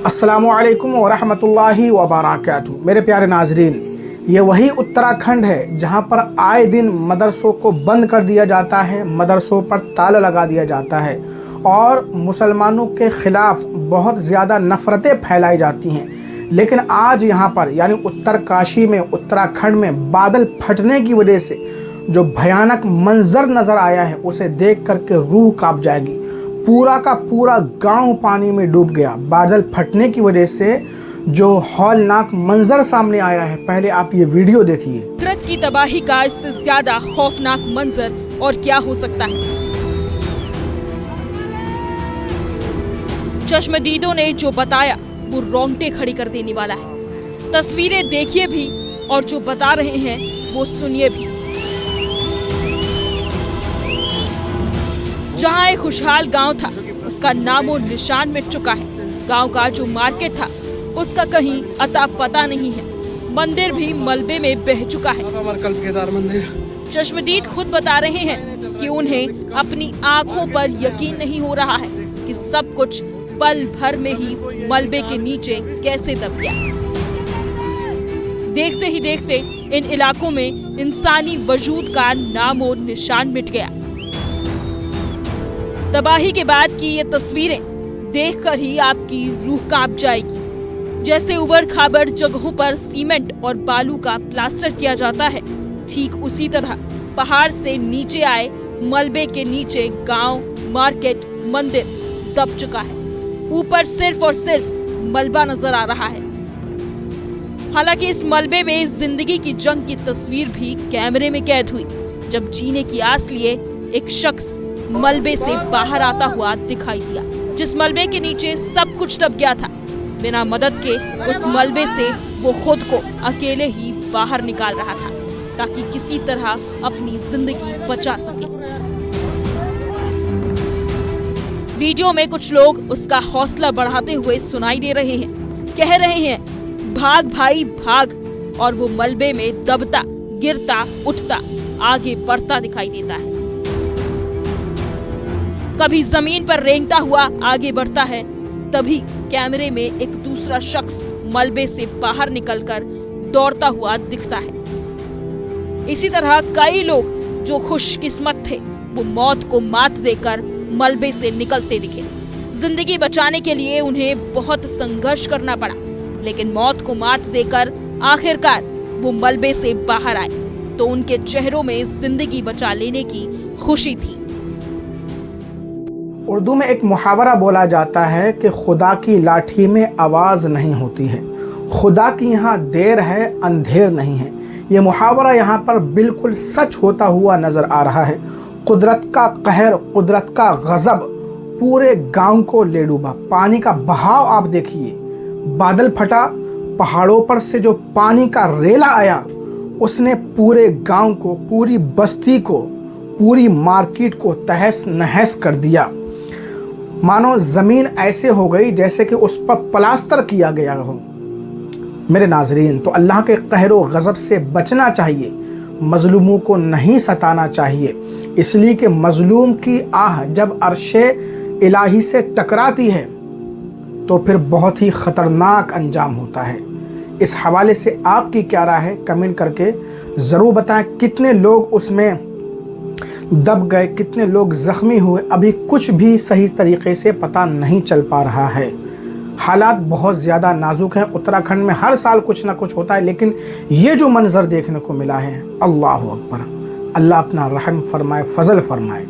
अस्सलामुअलैकुम वरहमतुल्लाहि वबरकातुहू। मेरे प्यारे नाजरीन, ये वही उत्तराखंड है जहाँ पर आए दिन मदरसों को बंद कर दिया जाता है, मदरसों पर ताला लगा दिया जाता है और मुसलमानों के ख़िलाफ़ बहुत ज़्यादा नफ़रतें फैलाई जाती हैं। लेकिन आज यहाँ पर यानी उत्तरकाशी में, उत्तराखंड में बादल फटने की वजह से जो भयानक मंजर नज़र आया है उसे देख करके रूह कांप जाएगी। पूरा का पूरा गांव पानी में डूब गया। बादल फटने की वजह से जो हौलनाक मंजर सामने आया है, पहले आप ये वीडियो देखिए। कुदरत की तबाही का इससे ज्यादा खौफनाक मंजर और क्या हो सकता है। चश्मदीदों ने जो बताया वो रोंगटे खड़ी कर देने वाला है। तस्वीरें देखिए भी और जो बता रहे हैं वो सुनिए भी। जहां एक खुशहाल गांव था उसका नामो निशान मिट चुका है। गांव का जो मार्केट था उसका कहीं अता पता नहीं है। मंदिर भी मलबे में बह चुका है। चश्मदीद खुद बता रहे हैं कि उन्हें अपनी आंखों पर यकीन नहीं हो रहा है कि सब कुछ पल भर में ही मलबे के नीचे कैसे दब गया। देखते ही देखते इन इलाकों में इंसानी वजूद का नामो निशान मिट गया। तबाही के बाद की ये तस्वीरें देखकर ही आपकी रूह कांप जाएगी। जैसे उबड़ खाबड़ जगहों पर सीमेंट और बालू का प्लास्टर किया जाता है, ठीक उसी तरह पहाड़ से नीचे आए मलबे के नीचे गांव, मार्केट, मंदिर दब चुका है। ऊपर सिर्फ और सिर्फ मलबा नजर आ रहा है। हालांकि इस मलबे में जिंदगी की जंग की तस्वीर भी कैमरे में कैद हुई, जब जीने की आस लिए एक शख्स मलबे से बाहर आता हुआ दिखाई दिया। जिस मलबे के नीचे सब कुछ दब गया था, बिना मदद के उस मलबे से वो खुद को अकेले ही बाहर निकाल रहा था ताकि किसी तरह अपनी जिंदगी बचा सके। वीडियो में कुछ लोग उसका हौसला बढ़ाते हुए सुनाई दे रहे हैं, कह रहे हैं भाग भाई भाग, और वो मलबे में दबता, गिरता, उठता, आगे बढ़ता दिखाई देता है। कभी जमीन पर रेंगता हुआ आगे बढ़ता है, तभी कैमरे में एक दूसरा शख्स मलबे से बाहर निकलकर दौड़ता हुआ दिखता है। इसी तरह कई लोग जो खुशकिस्मत थे वो मौत को मात देकर मलबे से निकलते दिखे। जिंदगी बचाने के लिए उन्हें बहुत संघर्ष करना पड़ा, लेकिन मौत को मात देकर आखिरकार वो मलबे से बाहर आए तो उनके चेहरों में जिंदगी बचा लेने की खुशी थी। उर्दू में एक मुहावरा बोला जाता है कि खुदा की लाठी में आवाज़ नहीं होती है, खुदा की यहाँ देर है अंधेर नहीं है। ये मुहावरा यहाँ पर बिल्कुल सच होता हुआ नज़र आ रहा है। कुदरत का कहर, कुदरत का गज़ब पूरे गांव को ले डूबा। पानी का बहाव आप देखिए, बादल फटा, पहाड़ों पर से जो पानी का रेला आया उसने पूरे गांव को, पूरी बस्ती को, पूरी मार्केट को तहस नहस कर दिया। मानो ज़मीन ऐसे हो गई जैसे कि उस पर प्लास्टर किया गया हो। मेरे नाजरीन, तो अल्लाह के कहर व गज़ब से बचना चाहिए, मज़लूमों को नहीं सताना चाहिए, इसलिए कि मज़लूम की आह जब अर्शे इलाही से टकराती है तो फिर बहुत ही ख़तरनाक अंजाम होता है। इस हवाले से आपकी क्या राय है, कमेंट करके ज़रूर बताएं। कितने लोग उसमें दब गए, कितने लोग ज़ख्मी हुए, अभी कुछ भी सही तरीके से पता नहीं चल पा रहा है। हालात बहुत ज़्यादा नाजुक हैं। उत्तराखंड में हर साल कुछ ना कुछ होता है, लेकिन ये जो मंजर देखने को मिला है, अल्लाह अकबर। अल्लाह अपना रहम फरमाए, फजल फरमाए।